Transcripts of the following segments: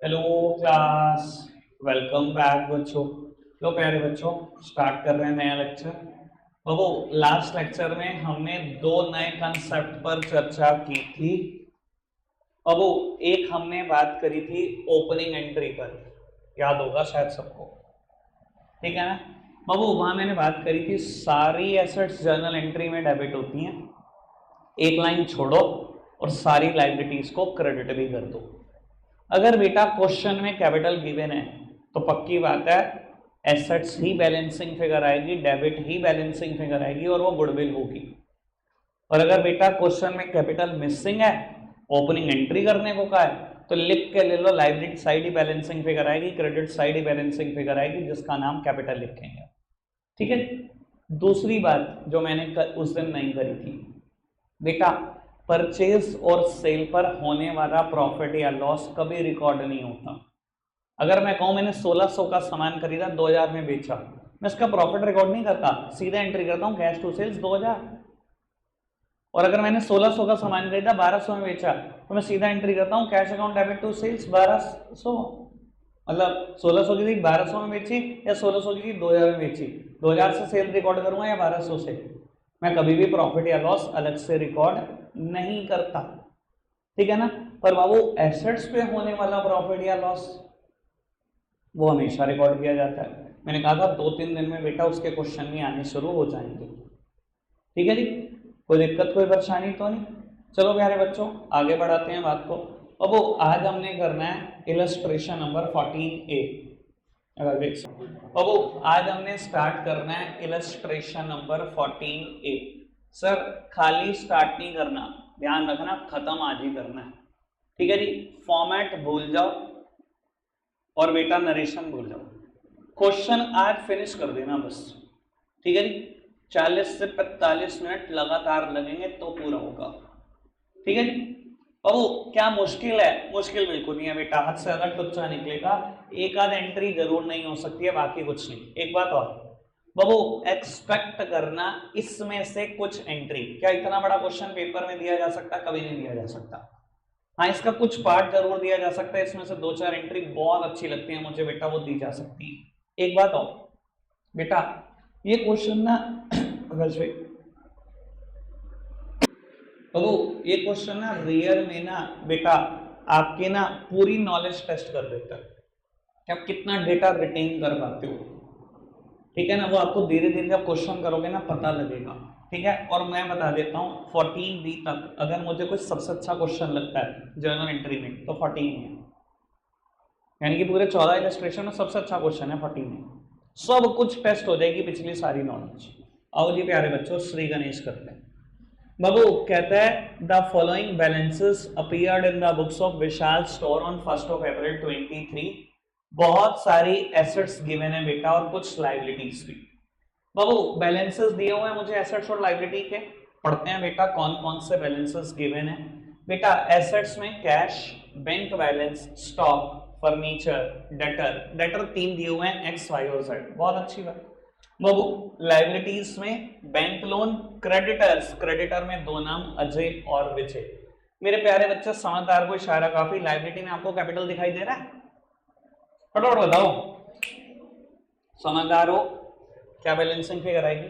Hello class. Welcome back बच्चों। लो प्यारे बच्चों, स्टार्ट कर रहे हैं नया लेक्चर। बाबू, लास्ट लेक्चर में हमने दो नए कंसेप्ट पर चर्चा की थी। बाबू, एक हमने बात करी थी ओपनिंग एंट्री पर, याद होगा शायद सबको, ठीक है ना। बाबू, वहां मैंने बात करी थी सारी एसेट्स जर्नल एंट्री में डेबिट होती हैं, एक लाइन छोड़ो और सारी लाइबिलिटीज को क्रेडिट भी कर दो। अगर बेटा क्वेश्चन में कैपिटल गिवन है तो पक्की बात है एसेट्स ही बैलेंसिंग फिगर आएगी, डेबिट ही बैलेंसिंग फिगर आएगी और वो गुडविल होगी। और अगर बेटा क्वेश्चन में कैपिटल मिसिंग है, ओपनिंग एंट्री करने को कहा है, तो लिख के ले लो लाइबिलिटी साइड ही बैलेंसिंग फिगर आएगी, क्रेडिट साइड ही बैलेंसिंग फिगर आएगी, जिसका नाम कैपिटल लिखेंगे। ठीक है। दूसरी बात जो मैंने उस दिन नहीं करी थी बेटा, परचेज और सेल पर होने वाला प्रॉफिट या लॉस कभी रिकॉर्ड नहीं होता। अगर मैं कहूं मैंने 1600 का सामान खरीदा, 2000 में बेचा, मैं इसका प्रॉफिट रिकॉर्ड नहीं करता, सीधा एंट्री करता हूं कैश टू सेल्स 2000। और अगर मैंने 1600 का सामान खरीदा, 1200 में बेचा, तो मैं सीधा एंट्री करता हूं cash account debit to sales 1200। मतलब 1600 की थी 1200 में बेची, या 1600 की थी 2000 में बेची, 2000 से सेल रिकॉर्ड करूंगा या 1200 से। मैं कभी भी प्रॉफिट या लॉस अलग से रिकॉर्ड नहीं करता, ठीक है ना। पर बाबू, एसेट्स पे होने वाला प्रॉफिट या लॉस वो हमेशा रिकॉर्ड किया जाता है। मैंने कहा था 2-3 दिन में बेटा उसके क्वेश्चन भी आने शुरू हो जाएंगे, ठीक है जी। कोई दिक्कत कोई परेशानी तो नहीं। चलो प्यारे बच्चों, आगे बढ़ाते हैं बात को। अब वो आज हमने करना है इलस्ट्रेशन नंबर 14A। अगर देख सकते, अब वो आज हमने स्टार्ट करना है इलस्ट्रेशन नंबर 14A। सर खाली स्टार्ट नहीं करना, ध्यान रखना खत्म आज ही करना है, ठीक है जी। फॉर्मेट भूल जाओ और बेटा नरेशन भूल जाओ, क्वेश्चन आज फिनिश कर देना बस, ठीक है जी। 40 से 45 मिनट लगातार लगेंगे तो पूरा होगा, ठीक है जी। बाबू, क्या मुश्किल है? मुश्किल बिल्कुल नहीं है बेटा, हाथ से अगर टुच्चा निकलेगा, एक आध एंट्री जरूर नहीं हो सकती है, बाकी कुछ नहीं। एक बात और बाबू, एक्सपेक्ट करना इसमें से कुछ एंट्री। क्या इतना बड़ा क्वेश्चन पेपर में दिया जा सकता? कभी नहीं दिया जा सकता। हाँ, इसका कुछ पार्ट जरूर दिया जा सकता है, इसमें से 2-4 एंट्री बहुत अच्छी लगती है मुझे बेटा, वो दी जा सकती है। एक बात और बेटा, ये क्वेश्चन ना अगर से तो ये क्वेश्चन ना रियल में ना बेटा आपके ना पूरी नॉलेज टेस्ट कर देता है कि आप कितना डेटा रिटेन कर पाते हो, ठीक है ना। वो आपको धीरे धीरे जब क्वेश्चन करोगे ना पता लगेगा, ठीक है। और मैं बता देता हूँ 14B तक अगर मुझे कोई सबसे अच्छा क्वेश्चन लगता है जर्नल एंट्री में तो 14 है, यानी कि पूरे 14 इलस्ट्रेशन में सबसे अच्छा क्वेश्चन है 14 में। सब कुछ टेस्ट हो जाएगी पिछली सारी नॉलेज। आओ जी प्यारे बच्चों, श्री गणेश करते हैं। बाबू कहता है the following balances appeared in the books of Vishal store on 1 अप्रैल 23। बहुत सारी एसेट्स गिवन है बेटा और कुछ लाइबिलिटीज भी। बाबू बैलेंसेस दिए हुए हैं मुझे एसेट्स और लाइबिलिटी के, पढ़ते हैं बेटा कौन कौन से बैलेंसेस गिवन है। बेटा एसेट्स में cash, bank balance, stock, furniture, debtor. Debtor 3 दिए हुए हैं, एक्स वाई और जेड, बहुत अच्छी बात। बाबू लाइबिलिटीज में बैंक लोन, क्रेडिटर्स, क्रेडिटर में दो नाम अजय और विजय। मेरे प्यारे बच्चे समझदार को इशारा काफी, लाइबिलिटी में आपको कैपिटल दिखाई दे रहा है? फटाफट बताओ, समझदार हो? क्या बैलेंसिंग फिगर आएगी?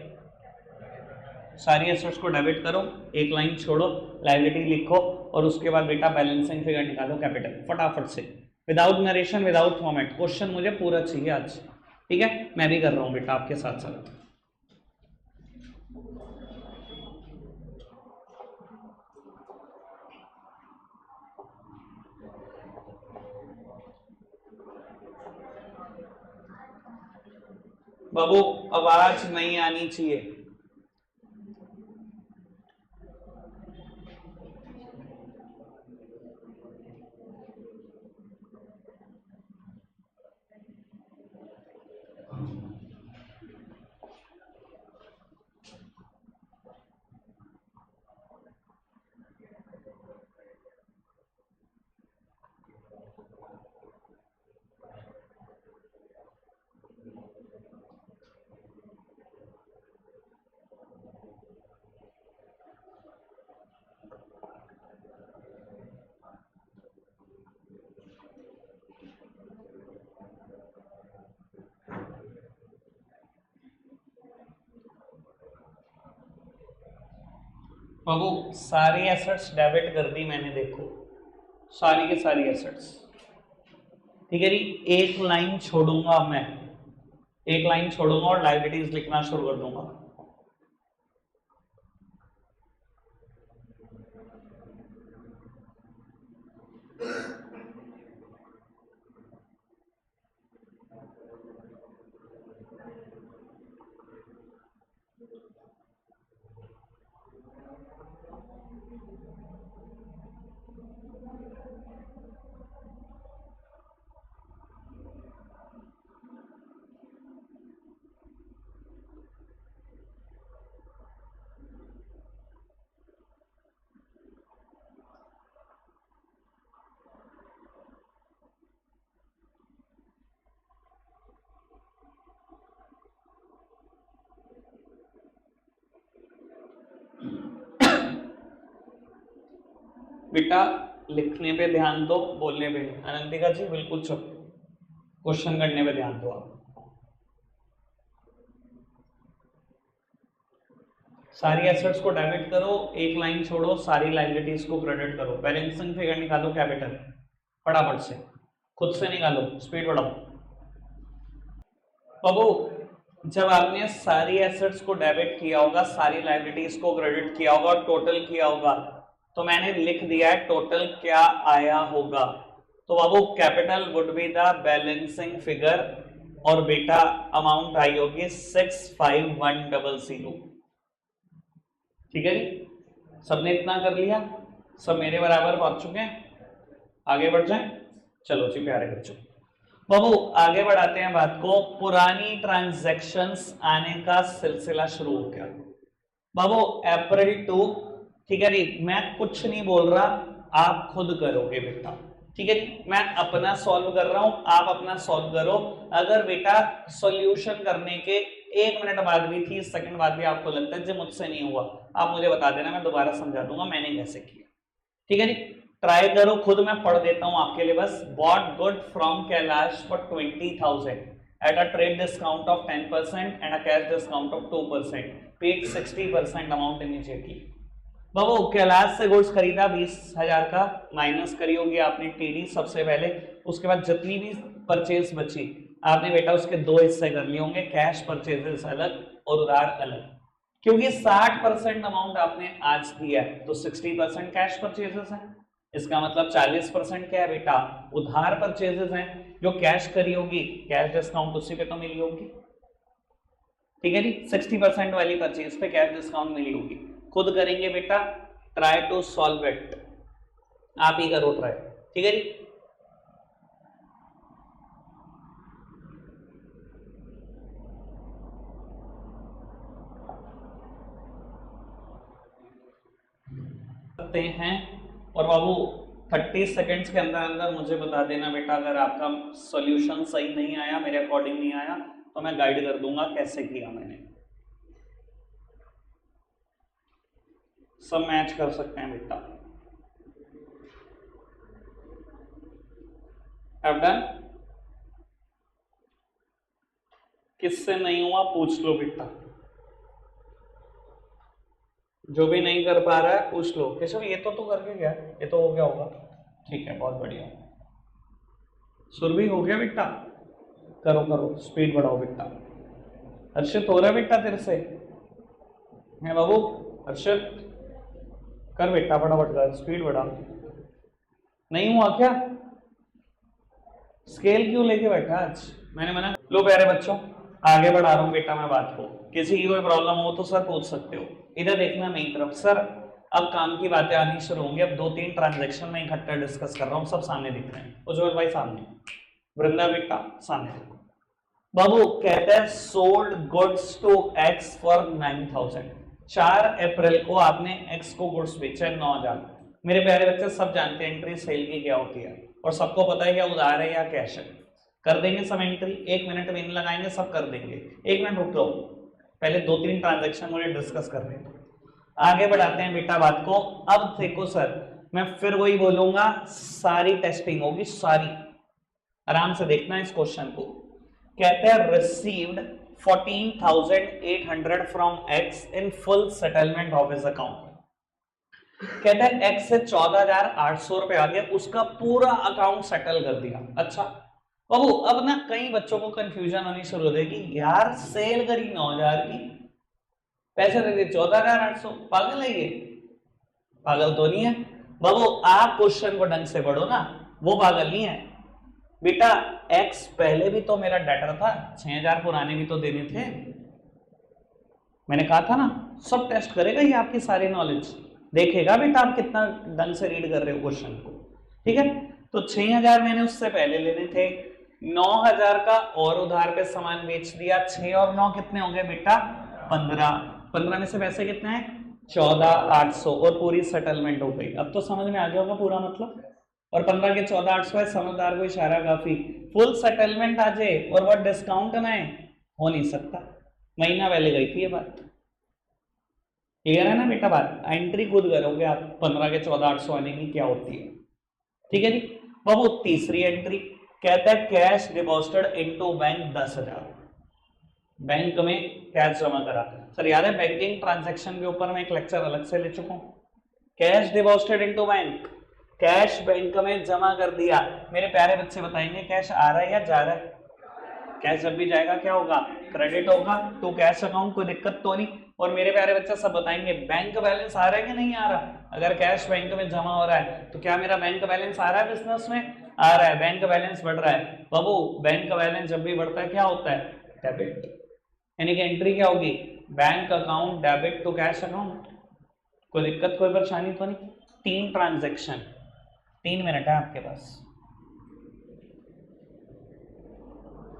सारी एसेट्स को डेबिट करो, एक लाइन छोड़ो, लाइबिलिटी लिखो और उसके बाद बेटा बैलेंसिंग फिगर निकालो कैपिटल फटाफट से, without narration, without format. Question मुझे पूरा चाहिए आज, ठीक है। मैं भी कर रहा हूं बेटा आपके साथ साथ। बाबू आवाज नहीं आनी चाहिए। बाबू सारी एसेट्स डेबिट कर दी मैंने, देखो सारी की सारी एसेट्स, ठीक है जी। एक लाइन छोड़ूंगा मैं, एक लाइन छोड़ूंगा और लायबिलिटीज लिखना शुरू कर दूंगा। बेटा लिखने पे ध्यान दो, बोलने पे नहीं। अनंतिका जी बिल्कुल चुप, क्वेश्चन करने पे ध्यान दो आप। सारी एसेट्स को डेबिट करो, एक लाइन छोड़ो, सारी लायबिलिटीज को क्रेडिट करो। बैलेंसिंग फिगर निकालो कैपिटल, फटाफट से, खुद से निकालो, स्पीड बढ़ाओ। बाबू जब आपने सारी एसेट्स को डेबिट किया होगा, सारी लायबिलिटीज को क्रेडिट किया होगा और टोटल किया होगा, तो मैंने लिख दिया है टोटल क्या आया होगा। तो बाबू capital would be the balancing figure और बेटा अमाउंट आई होगी 65100। ठीक है जी, सबने इतना कर लिया, सब मेरे बराबर पहुंच चुके हैं, आगे बढ़ जाएं। चलो जी प्यारे बच्चों, बाबू आगे बढ़ाते हैं बात को। पुरानी ट्रांजैक्शंस आने का सिलसिला शुरू हो गया बाबू अप्रैल 2, ठीक है जी। मैं कुछ नहीं बोल रहा, आप खुद करोगे बेटा, ठीक है जी। मैं अपना सॉल्व कर रहा हूं, आप अपना सॉल्व करो। अगर बेटा सॉल्यूशन करने के 1 मिनट बाद भी, 30 सेकंड बाद भी आपको लगता है जी मुझसे नहीं हुआ, आप मुझे बता देना, मैं दोबारा समझा दूंगा मैंने कैसे किया, ठीक है जी। ट्राई करो खुद, मैं पढ़ देता हूं आपके लिए बस। Bought good from Kailash for 20,000 at a trade discount of 10% and a cash discount of 2%, paid 60% amount immediately। बाबू कैलाश से गुड्स खरीदा 20,000 का, माइनस करी होगी आपने टीडी सबसे पहले, उसके बाद जितनी भी परचेज बची आपने बेटा उसके 2 हिस्से कर लिए होंगे, कैश परचेजेस अलग और उधार अलग। क्योंकि 60% अमाउंट आपने आज दिया है तो 60% कैश परचेजेस है, इसका मतलब 40% क्या है बेटा उधार परचेजेस हैं। जो कैश करी होगी कैश डिस्काउंट उसी पे तो मिली होगी, ठीक है जी। 60% वाली परचेज पे कैश डिस्काउंट मिली होगी। खुद करेंगे बेटा, ट्राई टू सॉल्व इट, आप ही करो ट्राई, ठीक है जी। सकते हैं और बाबू 30 सेकेंड्स के अंदर अंदर मुझे बता देना बेटा, अगर आपका सॉल्यूशन सही नहीं आया, मेरे अकॉर्डिंग नहीं आया, तो मैं गाइड कर दूंगा कैसे किया मैंने। सब मैच कर सकते हैं बेटा। Have done? किससे नहीं हुआ पूछ लो बेटा, जो भी नहीं कर पा रहा है पूछ लो। केशव ये तो करके गया, ये तो हो गया होगा, ठीक है बहुत बढ़िया। सुरभि हो गया बेटा, करो करो स्पीड बढ़ाओ बेटा। हर्षित हो रहा है बेटा तेरे से? है बाबू हर्षित, कर बेटा फटाफट कर, स्पीड बढ़ा। नहीं हुआ क्या? स्केल क्यों लेके बैठा आज? मैंने मना। लो प्यारे बच्चों आगे बढ़ा रहा हूं बेटा मैं बात को, किसी की कोई प्रॉब्लम हो तो सर पूछ सकते हो। इधर देखना मेरी तरफ। सर अब काम की बातें आनी शुरू होंगी, अब 2-3 ट्रांजैक्शन में इकट्ठा डिस्कस कर रहा हूँ, सब सामने दिख रहे हैं। उज्जवल भाई सामने, वृंदा बेटा सामने देखो। बाबू कहते हैं sold goods to X for 9,000। 4 अप्रैल को आपने एक्स को गुड्स बेचा 9,000। मेरे प्यारे बच्चे सब जानते हैं एंट्री सेल की क्या होती है, और सबको पता है क्या उधार है या कैश है। कर देंगे सब एंट्री, 1 मिनट में लगाएंगे, सब कर देंगे। 1 मिनट रुक लो, पहले 2-3 ट्रांजैक्शन मुझे डिस्कस कर रहे हैं, आगे बढ़ाते हैं बेटा बात को। अब देखो सर मैं फिर वही बोलूंगा, सारी टेस्टिंग होगी सारी, आराम से देखना इस क्वेश्चन को। कहते हैं received 14,800 from x in full settlement of his account. कहता है एक्स से 14,800 रुपए आ गया, उसका पूरा अकाउंट सेटल कर दिया। अच्छा बाबू, अब ना कई बच्चों को कंफ्यूजन होनी शुरू हो जाएगी, यार सेल करी 9,000 की, पैसे दे दिए 14,800, पागल है ये? पागल तो नहीं है बाबू, आप क्वेश्चन को ढंग से पढ़ो ना, वो पागल नहीं है बेटा। एक्स पहले भी तो मेरा डेटर था, 6,000 पुराने भी तो देने थे, मैंने कहा था ना। सब टेस्ट करेगा ये आपकी सारी नॉलेज, देखेगा बेटा आप कितना ढंग से रीड कर रहे हो क्वेश्चन को, ठीक है। तो 6,000 मैंने उससे पहले लेने थे, 9,000 का और उधार पे सामान बेच दिया, 6 और 9 कितने हो गए बेटा? 15। 15 में से पैसे कितने हैं? 14,800, और पूरी सेटलमेंट हो गई। अब तो समझ में आ गया होगा पूरा मतलब। और 15 के 14,800 है, समझदार को इशारा काफी। फुल सेटलमेंट आ जाए और वह डिस्काउंट में हो नहीं सकता, महीना पहले गई थी ये बात, क्लियर है ना बेटा बात? एंट्री खुद करोगे आप 15 के 14,800 आने की क्या होती है, ठीक है जी। बाबू तीसरी एंट्री कहता है cash deposited into bank 10,000, bank में कैश जमा करा। सर याद है बैंकिंग ट्रांजैक्शन के ऊपर मैं एक लेक्चर अलग से ले चुका हूं। Cash deposited into bank, cash bank में जमा कर दिया। मेरे प्यारे बच्चे बताएंगे कैश आ रहा है या जा रहा है? कैश जब भी जाएगा क्या होगा? क्रेडिट होगा टू कैश अकाउंट, कोई दिक्कत तो नहीं। और मेरे प्यारे बच्चे सब बताएंगे बैंक बैलेंस आ रहा है कि नहीं आ रहा। अगर कैश बैंक में जमा हो रहा है तो क्या मेरा बैंक बैलेंस आ रहा है? बिजनेस में आ रहा है, बैंक बैलेंस बढ़ रहा है। बाबू बैंक बैलेंस जब भी बढ़ता है क्या होता है? डेबिट, यानी कि एंट्री क्या होगी? Bank account debit to cash account. कोई दिक्कत कोई परेशानी तो नहीं? 3 ट्रांजेक्शन, 3 मिनट है आपके पास।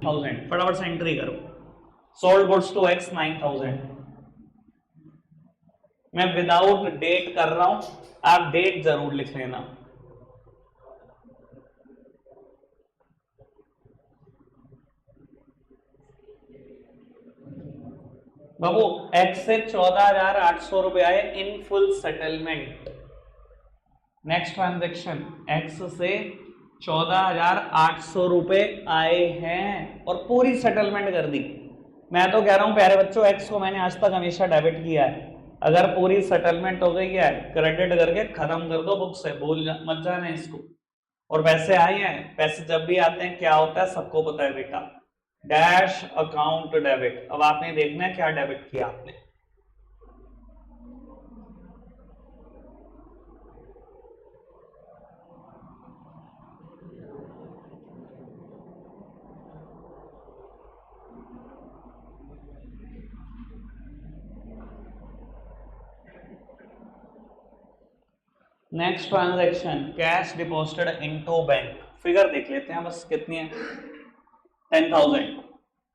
1000 फटाफट से एंट्री करो। Sold goods to X 9,000। मैं विदाउट डेट कर रहा हूं, आप डेट जरूर लिख लेना। बाबू एक्स से 14,800 रुपए आए in full settlement. Next transaction, x से 14,800 रुपए आए हैं और पूरी सेटलमेंट कर दी। मैं तो कह रहा हूं प्यारे बच्चों, एक्स को मैंने आज तक हमेशा डेबिट किया है। अगर पूरी सेटलमेंट हो गई है, क्रेडिट करके खत्म कर दो बुक से, भूल मत जाना इसको। और पैसे आए हैं, पैसे जब भी आते हैं क्या होता है सबको पता है बेटा, डैश अकाउंट डेबिट। अब आपने देखना है क्या डेबिट किया आपने। Next transaction cash deposited into bank. Figure देख लेते हैं बस कितनी है? 10,000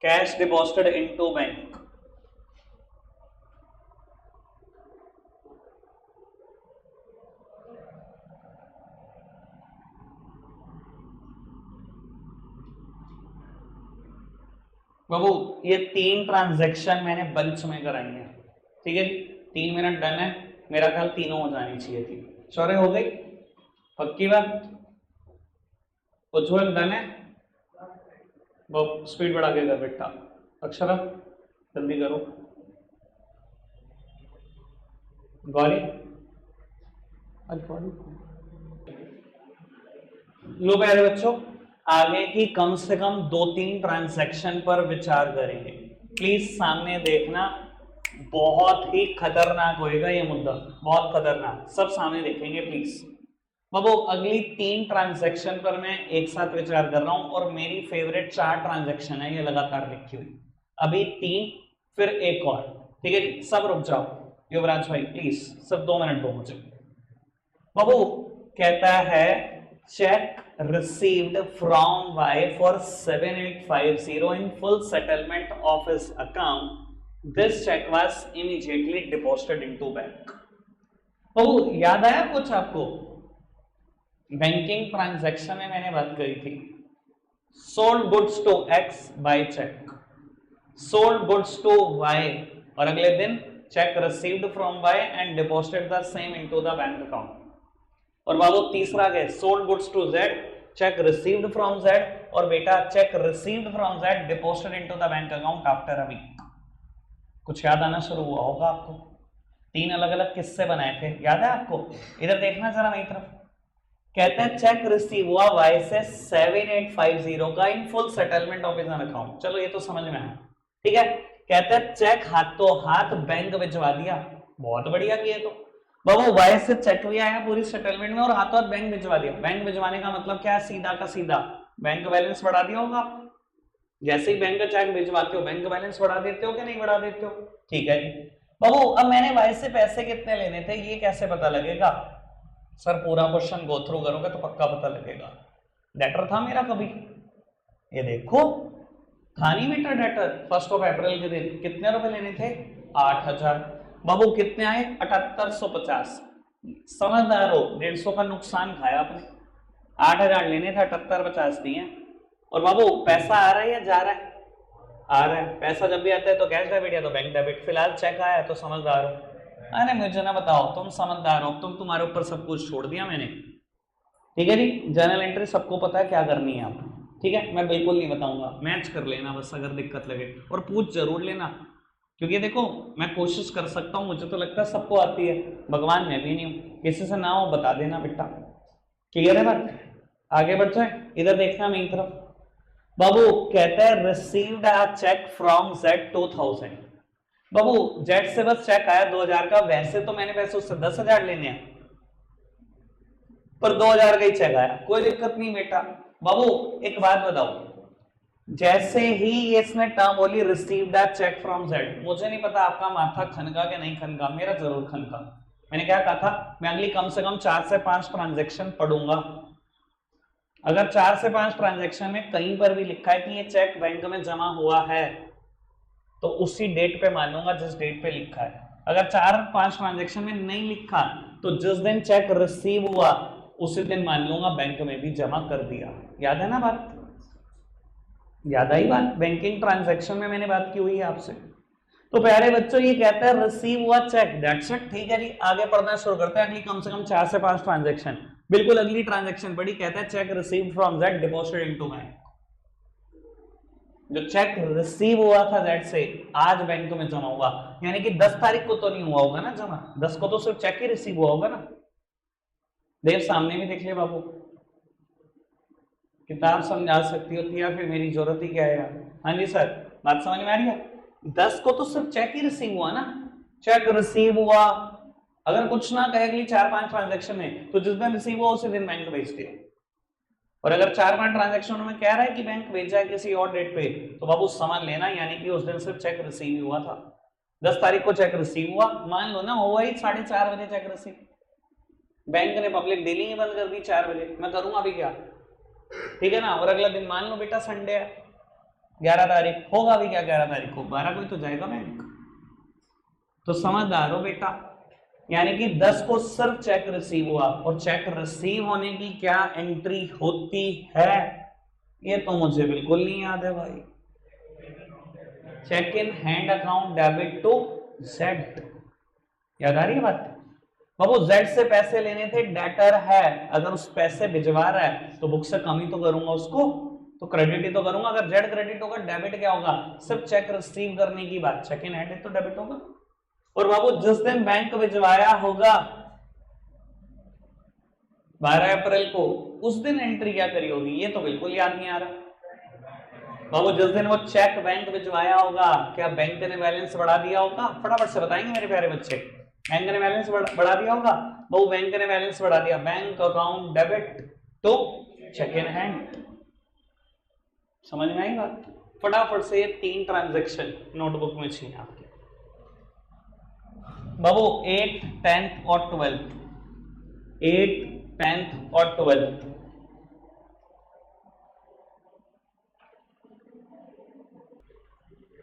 कैश डिपॉजिटेड इनटू बैंक। बाबू ये 3 ट्रांजैक्शन मैंने बंच में कराई है, ठीक है। 3 मिनट डन है, मेरा ख्याल तीनों हो जानी चाहिए थी। शौर्य हो गई? पक्की बात? उज्जवल डन है? वो स्पीड बढ़ा के कर बेटा। अक्षरा जल्दी करो। गौरी लो प्यारे बच्चों, आगे की कम से कम 2-3 ट्रांजैक्शन पर विचार करेंगे। प्लीज सामने देखना, बहुत ही खतरनाक होएगा ये मुद्दा, बहुत खतरनाक। सब सामने देखेंगे प्लीज। बाबू अगली 3 ट्रांजैक्शन पर मैं एक साथ विचार कर रहा हूं और मेरी फेवरेट 4 ट्रांजैक्शन है ये लगातार लिखी हुई। अभी 3 फिर एक और, ठीक है जी। सब रुक जाओ, युवराज भाई प्लीज सब 2 मिनट दो मुझे। बाबू कहता है check received from Y for 7,850 in full settlement of his account. This check was immediately deposited into bank. तो याद आया कुछ आपको? बैंकिंग ट्रांजैक्शन में मैंने बात करी थी, sold goods to X by cheque, sold goods to Y, और अगले दिन cheque received from Y and deposited the same into the bank account. और बाबू तीसरा गए sold goods to Z, cheque received from Z, और बेटा cheque received from Z deposited into the bank account after a week. कुछ याद आना शुरू हुआ होगा आपको? तीन अलग अलग किस्से बनाए थे, याद है आपको? इधर देखना जरा मेरी तरफ। कहते हैं चेक रिसीव हुआ वाई से 7850 का in full settlement of his account. चलो ये तो समझ में आया, ठीक है। कहते हैं चेक हाथों हाथ बैंक भिजवा दिया, बहुत बढ़िया किए। तो बाबू वाई से चेक भी आया पूरी सेटलमेंट में और हाथों हाथ बैंक भिजवा दिया। बैंक भिजवाने का मतलब क्या है? सीधा का सीधा बैंक बैलेंस बढ़ा दिया होगा। जैसे ही बैंक का चेक भिजवाते हो बैंक बैलेंस बढ़ा देते हो कि नहीं बढ़ा देते हो? ठीक है जी। बाबू अब मैंने वाई से पैसे कितने लेने थे ये कैसे पता लगेगा? सर पूरा क्वेश्चन गो थ्रू करोगे तो पक्का पता लगेगा। डेटर था मेरा कभी, ये देखो था नहीं बेटा डेटर। 1 अप्रैल के दिन कितने रुपए लेने थे? 8000। बाबू कितने आए? 7850। समझदार हो, 150 का नुकसान खाया आपने। 8000 लेने थे, 7850 दिए। और बाबू पैसा आ रहा है या जा रहा है? आ रहा है। पैसा जब भी आता है तो कैश डेबिट या तो बैंक डेबिट। फिलहाल चेक आया तो समझदार हो। अरे मुझे ना बताओ, तुम समझदार हो, तुम्हारे ऊपर सब कुछ छोड़ दिया मैंने, ठीक है जी। जर्नल एंट्री सबको पता है क्या करनी है आप, ठीक है। मैं बिल्कुल नहीं बताऊंगा, मैच कर लेना बस अगर दिक्कत लगे, और पूछ जरूर लेना, क्योंकि देखो मैं कोशिश कर सकता हूँ, मुझे तो लगता है सबको आती है, भगवान मैं भी नहीं हूँ, किसी से ना हो बता देना बेटा। क्लियर है बात? आगे बढ़ जाए, इधर देखना मेरी तरफ। बाबू कहते हैं received a cheque from Z 2000। बाबू जेड से बस चेक आया 2000 का, वैसे तो मैंने पैसे उससे 10,000 लेने हैं, पर 2000 का ही चेक आया, कोई दिक्कत नहीं बेटा। बाबू एक बात बताओ, जैसे ही इसने टर्म बोली received a cheque from Z, मुझे नहीं पता आपका माथा खनका कि नहीं खनका, मेरा जरूर खनका। मैंने क्या कहा था? मैं अगली कम से कम 4 से 5 ट्रांजेक्शन पढ़ूंगा। अगर 4 से 5 ट्रांजेक्शन में कहीं पर भी लिखा है कि ये चेक बैंक में जमा हुआ है तो उसी डेट पे मानूंगा जिस डेट पे लिखा है। अगर 4-5 ट्रांजेक्शन में नहीं लिखा तो जिस दिन चेक रिसीव हुआ उसी दिन मान लूंगा बैंक में भी जमा कर दिया। याद है ना बात? याद आई बात? बैंकिंग ट्रांजैक्शन में मैंने बात की हुई है आपसे। तो प्यारे बच्चों ये कहता है रिसीव हुआ चेक, दैट्स इट, ठीक है जी। आगे पढ़ना शुरू करते हैं, अगली कम से कम 4 से 5 ट्रांजैक्शन। बिल्कुल अगली ट्रांजैक्शन पढ़ी, कहता है check receive from Z deposited into bank. जो चेक रिसीव हुआ था जेड से आज बैंक में जमा हुआ, यानी कि 10 तारीख को तो नहीं हुआ होगा ना जमा, 10 को तो सिर्फ चेक ही रिसीव हुआ होगा ना। देव सामने भी देख ले बाबू, किताब समझा सकती होती है, फिर मेरी जरूरत ही क्या है यार। हाँ जी सर, बात समझ में आ रही है? 10 को तो सिर्फ चेक ही रिसीव हुआ ना, चेक रिसीव हुआ। अगर कुछ ना कहे अगली 4-5 ट्रांजेक्शन में तो जिस दिन रिसीव हुआ उसी दिन बैंक भेज दिया। और अगर 4-5 ट्रांजेक्शन में कह रहा है कि बैंक भेजा है किसी और डेट पे तो बाबू समझ लेना, यानी कि उस दिन सिर्फ चेक रिसीव हुआ था। 10 तारीख को चेक रिसीव हुआ, मान लो ना हुआ ही 4:30 बजे चेक रिसीव, बैंक ने पब्लिक डीलिंग बंद कर दी 4 बजे, मैं करूंगा अभी क्या, ठीक है ना। और अगला दिन मान लो बेटा संडे है, 11 तारीख, होगा भी क्या 11 तारीख को, 12 को ही तो जाएगा बैंक। तो समझदार हो बेटा, यानी कि 10 को सिर्फ चेक रिसीव हुआ, और चेक रिसीव होने की क्या एंट्री होती है ये तो मुझे बिल्कुल नहीं याद है भाई। Cheque in hand account debit to Z, याद आ रही है बात? बाबू जेड से पैसे लेने थे, डेटर है, अगर उस पैसे भिजवा रहा है तो बुक से कम ही तो करूंगा उसको, तो क्रेडिट ही तो करूंगा। अगर जेड क्रेडिट होगा डेबिट क्या होगा? सिर्फ चेक रिसीव करने की बात, चेक इन हैंड तो डेबिट होगा। और बाबू जिस दिन बैंक भिजवाया होगा 12 अप्रैल को, उस दिन एंट्री क्या करी होगी ये तो बिल्कुल याद नहीं आ रहा। बाबू जिस दिन वो चेक बैंक भिजवाया होगा क्या बैंक ने बैलेंस बढ़ा दिया होगा? फटाफट से बताएंगे मेरे प्यारे बच्चे। बैंक ने बैलेंस बढ़ा दिया होगा, बाबू बैंक ने बैलेंस बढ़ा दिया, बैंक अकाउंट डेबिट तो चेक इन हैंड। समझ में आई बात? फटाफट से ये 3 ट्रांजैक्शन नोटबुक में चाहिए आपके। बाबू 8th 10th और 12th, 8th 10th और 12th,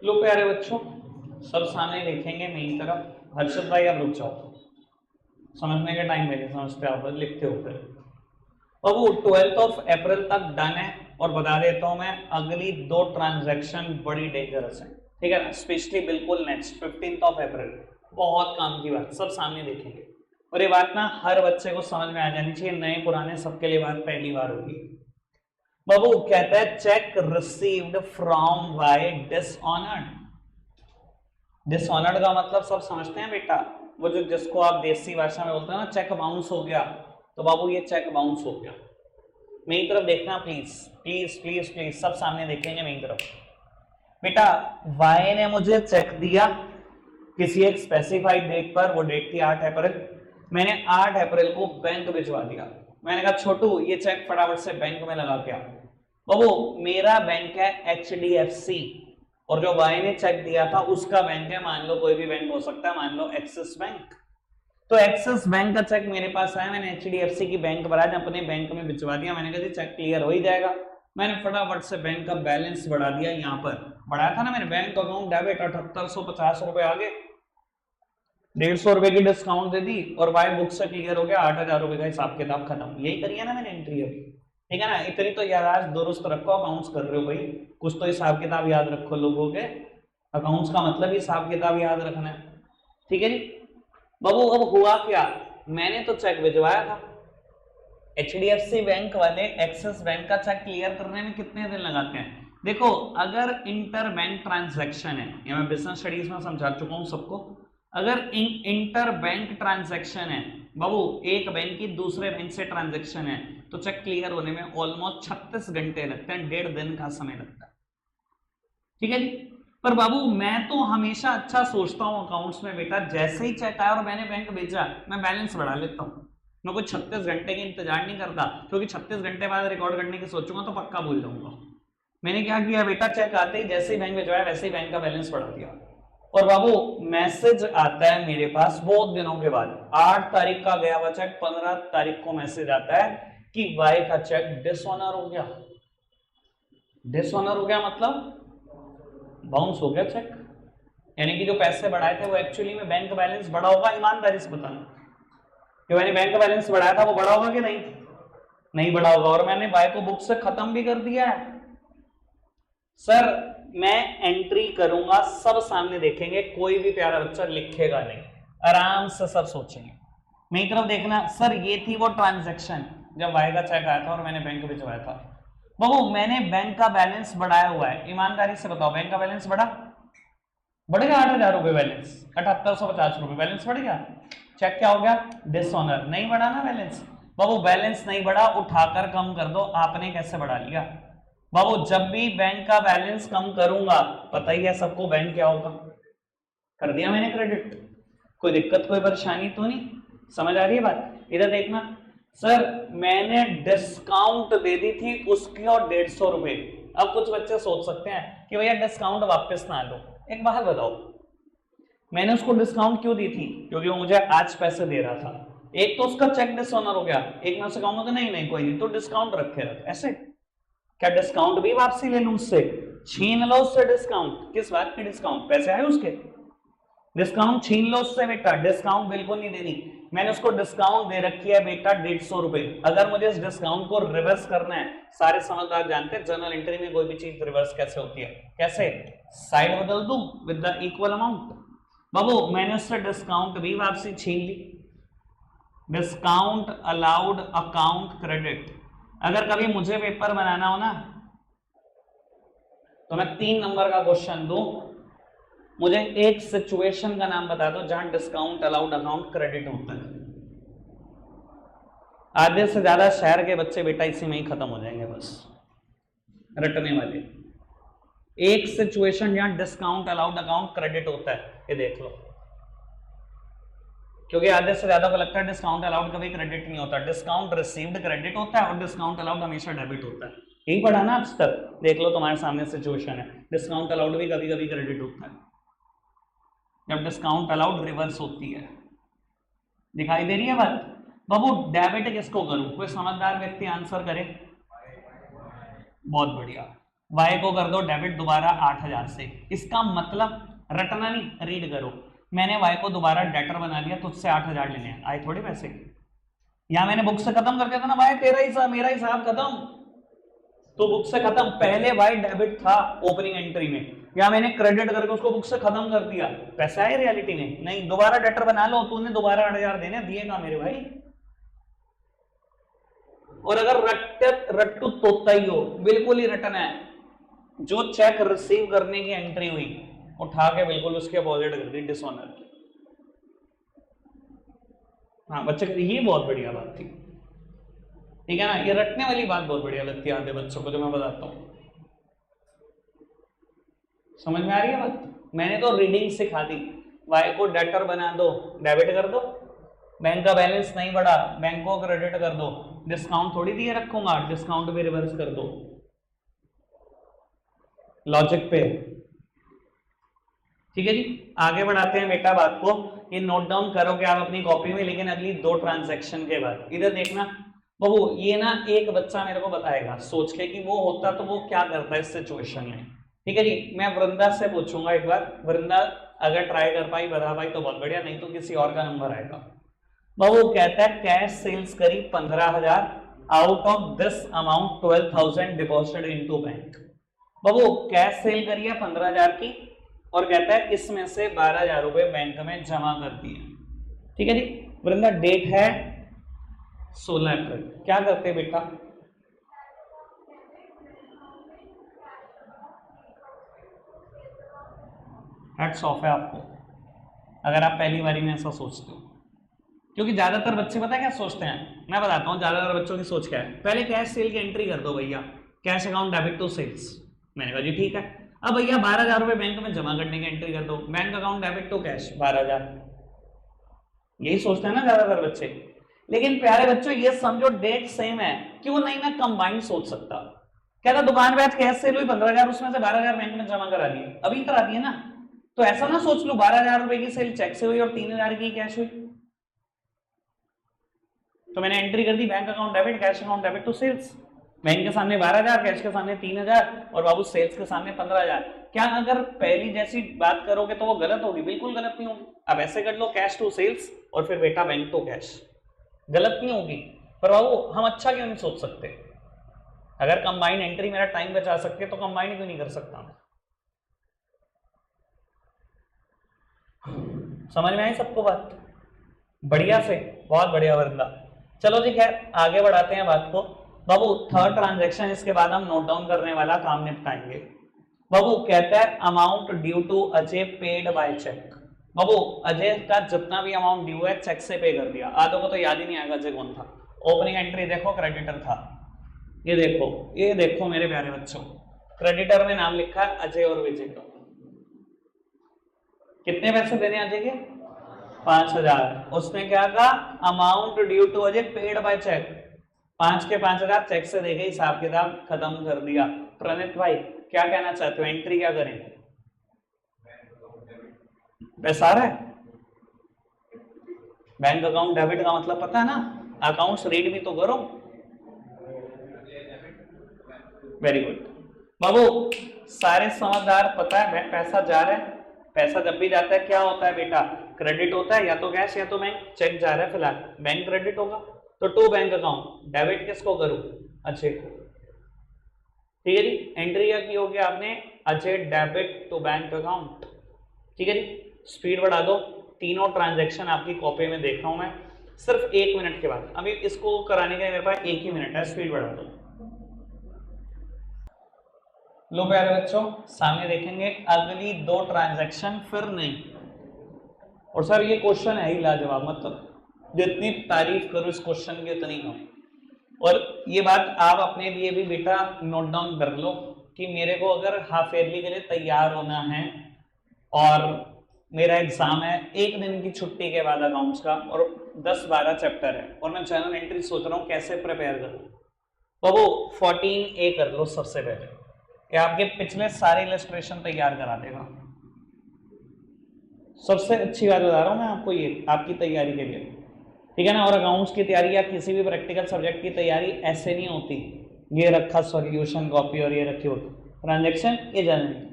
लो प्यारे बच्चों सब सामने देखेंगे मेरी तरफ। हर्षद भाई आप रुक जाओ, समझने का टाइम मेरे, समझते आप लिखते हो फिर। बाबू 12 अप्रैल तक डन है, और बता देता हूं मैं अगली 2 ट्रांजैक्शन बड़ी डेंजरस है, ठीक है ना। स्पेशली बिल्कुल नेक्स्ट 15 अप्रैल बहुत काम की बात, सब सामने देखेंगे। और ये बात ना हर बच्चे को समझ में आ जानी चाहिए, नए पुराने सबके लिए बात पहली बार होगी। बाबू कहता है check received from by dishonoured. Dishonoured का मतलब सब समझते हैं बेटा, वो जो जिसको आप देसी भाषा में बोलते हैं ना चेक बाउंस हो गया, तो बाबू ये चेक बाउंस हो गया। मेरी तरफ देखना प्लीज प्लीज प्लीज प्लीज, सब सामने देखेंगे मेरी तरफ। बेटा वाई ने मुझे चेक दिया किसी एक स्पेसिफाइड डेट पर, वो डेट थी 8 अप्रैल। मैंने 8 अप्रैल को बैंक भिजवा दिया। मैंने कहा छोटू ये चेक फटाफट से बैंक में लगा के आ। बाबू मेरा बैंक है HDFC और जो वाई ने चेक दिया था उसका बैंक है, मान लो कोई भी बैंक हो सकता है, मान लो एक्सिस बैंक। तो एक्सिस बैंक का चेक मेरे पास आया, मैंने HDFC की बैंक ब्रांच अपने बैंक में भिजवा दिया। मैंने कहा चेक क्लियर हो ही जाएगा। मैंने फटाफट से बैंक का बैलेंस बढ़ा दिया, यहाँ पर बढ़ाया था ना मैंने, बैंक अकाउंट डेबिट 7850 रुपए आ गए, 150 रुपए की डिस्काउंट दे दी और वाई बुक से क्लियर हो गया, 8000 रुपए का हिसाब किताब खत्म। यही करिए ना मैंने एंट्री अभी, ठीक है ना। इतनी तो याद दुरुस्त रखो, अकाउंट्स कर रहे हो भाई, कुछ तो हिसाब किताब याद रखो लोगों के। अकाउंट्स का मतलब हिसाब किताब याद रखना है, ठीक है जी। बाबू अब हुआ क्या, मैंने तो चेक भिजवाया था, HDFC बैंक वाले एक्सिस बैंक का चेक क्लियर करने में कितने दिन लगाते हैं। देखो अगर इंटर बैंक ट्रांजैक्शन है, ये मैं बिजनेस स्टडीज में समझा चुका हूं सबको, अगर इंटर बैंक ट्रांजैक्शन है बाबू, एक बैंक की दूसरे बैंक से ट्रांजैक्शन है, तो चेक क्लियर होने में ऑलमोस्ट 36 घंटे लगते हैं, 1.5 दिन का समय लगता है, ठीक है जी। पर बाबू मैं तो हमेशा अच्छा सोचता हूं अकाउंट्स में बेटा, जैसे ही चेक आया और मैंने बैंक भेजा मैं बैलेंस बढ़ा लेता हूं। मैं कोई 36 घंटे की इंतजार नहीं करता, क्योंकि 36 घंटे बाद रिकॉर्ड करने की सोचूंगा तो पक्का भूल जाऊंगा। मैंने क्या किया बेटा, चेक आते ही जैसे ही बैंक भिजवाया वैसे ही बैंक का बैलेंस बढ़ा दिया। और बाबू मैसेज आता है मेरे पास बहुत दिनों के बाद, 8 तारीख का गया हुआ चेक 15 तारीख को मैसेज आता है कि वाई का चेक डिसऑनर हो गया। डिसऑनर हो गया मतलब बाउंस हो गया चेक, यानी कि जो पैसे बढ़ाए थे वो एक्चुअली में बैंक बैलेंस बढ़ा होगा। ईमानदारी से बताना कि मैंने बैंक बैलेंस बढ़ाया था वो बढ़ा होगा कि नहीं, नहीं बढ़ा होगा। और मैंने वाई को बुक से खत्म भी कर दिया है। सर मैं एंट्री करूंगा, सब सामने देखेंगे, कोई भी प्यारा बच्चा लिखेगा नहीं, आराम से सब सोचेंगे। मेरी तरफ देखना, सर ये थी वो ट्रांजैक्शन जब वाई का चेक आया था और मैंने बैंक भिजवाया था। बाबू मैंने बैंक का बैलेंस बढ़ाया हुआ है, ईमानदारी से बताओ बैंक का बैलेंस बढ़ गया 8000 रुपए बैलेंस, 7850 रुपए बैलेंस बढ़ गया। चेक क्या हो गया, डिसऑनर। नहीं बढ़ा ना बैलेंस, बाबू बैलेंस नहीं बढ़ा, उठाकर कम कर दो। आपने कैसे बढ़ा लिया बाबू, जब भी बैंक का बैलेंस कम करूंगा पता ही है सबको बैंक क्या होगा, कर दिया मैंने क्रेडिट। कोई दिक्कत कोई परेशानी तो नहीं, समझ आ रही है बात। इधर देखना, सर मैंने डिस्काउंट दे दी थी उसकी और 150 रुपए। अब कुछ बच्चे सोच सकते हैं कि भैया डिस्काउंट वापस ना लो, एक बात बताओ, मैंने उसको डिस्काउंट क्यों दी थी, क्योंकि वो मुझे आज पैसे दे रहा था। एक तो उसका चेक डिसऑनर हो गया, एक मैं उसे कहूंगा कि नहीं नहीं कोई नहीं तो डिस्काउंट रखे रख, ऐसे क्या डिस्काउंट भी वापसी ले लूं उससे, छीन लो उससे डिस्काउंट। किस बात की डिस्काउंट, पैसे आए उसके, डिस्काउंट छीन लो उससे बेटा, डिस्काउंट बिल्कुल नहीं देनी। मैंने उसको डिस्काउंट दे रखी है बेटा 150 रुपए। अगर मुझे इस डिस्काउंट को रिवर्स करना है, सारे समझदार जानते हैं जनरल एंट्री में कोई भी चीज रिवर्स कैसे होती है, कैसे साइड बदल दूं विद द इक्वल अमाउंट। बाबू मैंने उससे डिस्काउंट भी वापसी छीन ली, डिस्काउंट अलाउड अकाउंट क्रेडिट। अगर कभी मुझे पेपर बनाना हो ना तो मैं 3 नंबर का क्वेश्चन दूं, मुझे एक सिचुएशन का नाम बता दो जहां डिस्काउंट अलाउड अकाउंट क्रेडिट होता है। आधे से ज्यादा शहर के बच्चे बेटा इसी में ही खत्म हो जाएंगे बस रटने वाले। एक सिचुएशन जहां डिस्काउंट अलाउड अकाउंट क्रेडिट होता है, ये देख लो, क्योंकि आधे से ज्यादा को लगता है डिस्काउंट अलाउड कभी क्रेडिट नहीं होता, डिस्काउंट रिसीव्ड क्रेडिट होता है और डिस्काउंट अलाउड हमेशा डेबिट होता है। यही पढ़ा ना आज तक, देख लो तुम्हारे सामने सिचुएशन है, डिस्काउंट अलाउड भी कभी कभी क्रेडिट होता है जब डिस्काउंट अलाउड रिवर्स होती है। दिखाई दे रही है बात। बाबू डेबिट किसको करूं, कोई समझदार व्यक्ति आंसर करे। बहुत बढ़िया, वाई को कर दो डेबिट दोबारा 8000 से। इसका मतलब रटना नहीं, रीड करो। मैंने वाई को दोबारा डेटर बना लिया, तुझसे 8000 लेने हैं, आए थोड़े पैसे। यहां मैंने बुक से खत्म कर दिया था ना भाई, तेरा हिसाब मेरा हिसाब खत्म, तो बुक से खत्म। पहले वाई डेबिट था ओपनिंग एंट्री में, या मैंने क्रेडिट करके उसको बुक से खत्म कर दिया, पैसा है रियलिटी में नहीं। दोबारा डेटर बना लो, तूने दोबारा 8000 देने दिएगा मेरे भाई। और अगर रट्टू तोता ही हो, बिल्कुल ही रटना है, जो चेक रिसीव करने की एंट्री हुई उठा के बिल्कुल उसके अपोजिट कर दी, डिसऑनर की। हाँ बच्चे, ये बहुत बढ़िया बात थी, ठीक है ना, ये रटने वाली बात बहुत बढ़िया लगती है आधे बच्चों को जो मैं बताता हूँ। समझ में आ रही है बात? मैंने तो रीडिंग सिखा दी, वाई को डेटर बना दो, डेबिट कर दो, बैंक का बैलेंस नहीं बढ़ा, बैंक को क्रेडिट कर दो, डिस्काउंट थोड़ी दिए रखूंगा, डिस्काउंट भी रिवर्स कर दो, लॉजिक पे। ठीक है जी, आगे बढ़ाते हैं बेटा बात को, ये नोट डाउन करोगे आप अपनी कॉपी में, लेकिन अगली 2 ट्रांजैक्शन के बाद इधर देखना बहू, ये ना एक बच्चा मेरे को बताएगा सोच के कि वो होता तो वो क्या करता है इस सिचुएशन में। ठीक है जी, मैं वृंदा से पूछूंगा एक बार, वृंदा अगर ट्राई कर पाई बता पाई तो बहुत बढ़िया, नहीं तो किसी और का नंबर आएगा। बहू कहता है कैश सेल्स करी 15,000, out of this amount 12,000 deposited into bank. बहू कैश सेल करी है 15,000 की, और कहता है इसमें से 12,000 रुपए बैंक में जमा कर दिए। ठीक है जी, वृंदा डेट है 16 अप्रैल, क्या करते हैं बेटा? हैट्स ऑफ है आपको अगर आप पहली बारी में ऐसा सोचते हो, क्योंकि ज्यादातर बच्चे पता है क्या सोचते हैं, मैं बताता हूँ ज्यादातर बच्चों की सोच क्या है, पहले कैश सेल की एंट्री कर दो भैया, cash account debit to sales. मैंने कहा जी ठीक है, अब भैया 12,000 रुपए बैंक में जमा करने की एंट्री कर दो, bank account debit to cash 12,000, यही सोचते हैं ना ज्यादातर बच्चे। लेकिन प्यारे बच्चों ये समझो डेट सेम है, क्यों नहीं मैं कंबाइंड सोच सकता? कहता दुकान पे आज कैश सेल हुई 15,000, उसमें से 12,000 बैंक में जमा करा दिए, अभी करा दिए ना, तो ऐसा ना सोच लो 12,000 रुपए की सेल चेक से हुई और 3,000 की कैश हुई, तो मैंने एंट्री कर दी bank account debit, cash account debit to sales, bank के सामने 12,000, कैश के सामने 3,000 और बाबू सेल्स के सामने 15,000। क्या अगर पहली जैसी बात करोगे तो वो गलत होगी? बिल्कुल गलत नहीं होगी। अब ऐसे कर लो कैश टू सेल्स और फिर बेटा बैंक टू कैश, गलत नहीं होगी। पर बाबू हम अच्छा क्यों नहीं सोच सकते? अगर कंबाइंड एंट्री मेरा टाइम बचा सकते तो कंबाइंड क्यों नहीं कर सकता? समझ में आई सबको बात? बढ़िया से, बहुत बढ़िया वरना। चलो जी खैर आगे बढ़ाते हैं बात को। बाबू थर्ड ट्रांजैक्शन, इसके बाद हम नोट डाउन करने वाला काम निपटाएंगे। बाबू कहता है amount due to Ajay paid by cheque. बाबू अजय का जितना भी अमाउंट ड्यू है चेक से पे कर दिया। आधों को तो याद ही नहीं आएगा अजय कौन था। ओपनिंग एंट्री देखो, क्रेडिटर था, ये देखो, ये देखो मेरे प्यारे बच्चों, क्रेडिटर में नाम लिखा है अजय और विजय का। कितने पैसे देने अजय के? 5,000। उसने क्या कहा? Amount due to Ajay paid by cheque, 5 के 5,000 चेक से देके हिसाब किताब खत्म कर दिया। प्रणित भाई क्या कहना चाहते हो, एंट्री क्या करें? पैसा आ रहा है, बैंक अकाउंट डेबिट का मतलब पता है ना, अकाउंट्स रीड भी तो करो। वेरी गुड बाबू, सारे समझदार, पता है पैसा जा रहा है, पैसा जब भी जाता है क्या होता है बेटा? क्रेडिट होता है, या तो कैश या तो बैंक। चेक जा रहा है फिलहाल, बैंक क्रेडिट होगा, तो टू बैंक अकाउंट डेबिट किसको करूं? अजय को। ठीक है जी, एंट्री क्या की होगी आपने? Ajay debit to bank account. ठीक है जी, स्पीड बढ़ा दो, तीनों ट्रांजैक्शन आपकी कॉपी में देख रहा हूं मैं, सिर्फ 1 मिनट के बाद। अभी इसको कराने के मेरे पास 1 ही मिनट है, स्पीड बढ़ा दो। लो प्यारे बच्चों, सामने देखेंगे अगली 2 ट्रांजैक्शन फिर नहीं। और सर ये क्वेश्चन है ही लाजवाब, मतलब जितनी तारीफ करो इस क्वेश्चन की उतनी कम। और ये बात आप अपने लिए भी बेटा नोट डाउन कर लो कि मेरे को अगर हाफ ईयरली के लिए तैयार होना है और मेरा एग्जाम है 1 दिन की छुट्टी के बाद अकाउंट्स का, और 10-12 चैप्टर है, और मैं जर्नल एंट्री सोच रहा हूँ कैसे प्रिपेयर करूँ, तो वो 14A कर लो सबसे पहले, कि आपके पिछले सारे इलस्ट्रेशन तैयार करा देगा। सबसे अच्छी बात बता रहा हूँ मैं आपको, ये आपकी तैयारी के लिए, ठीक है ना। और अकाउंट्स की तैयारी या किसी भी प्रैक्टिकल सब्जेक्ट की तैयारी ऐसे नहीं होती, ये रखा सॉल्यूशन कॉपी और ये रखी होती ट्रांजैक्शन, ये जर्नल।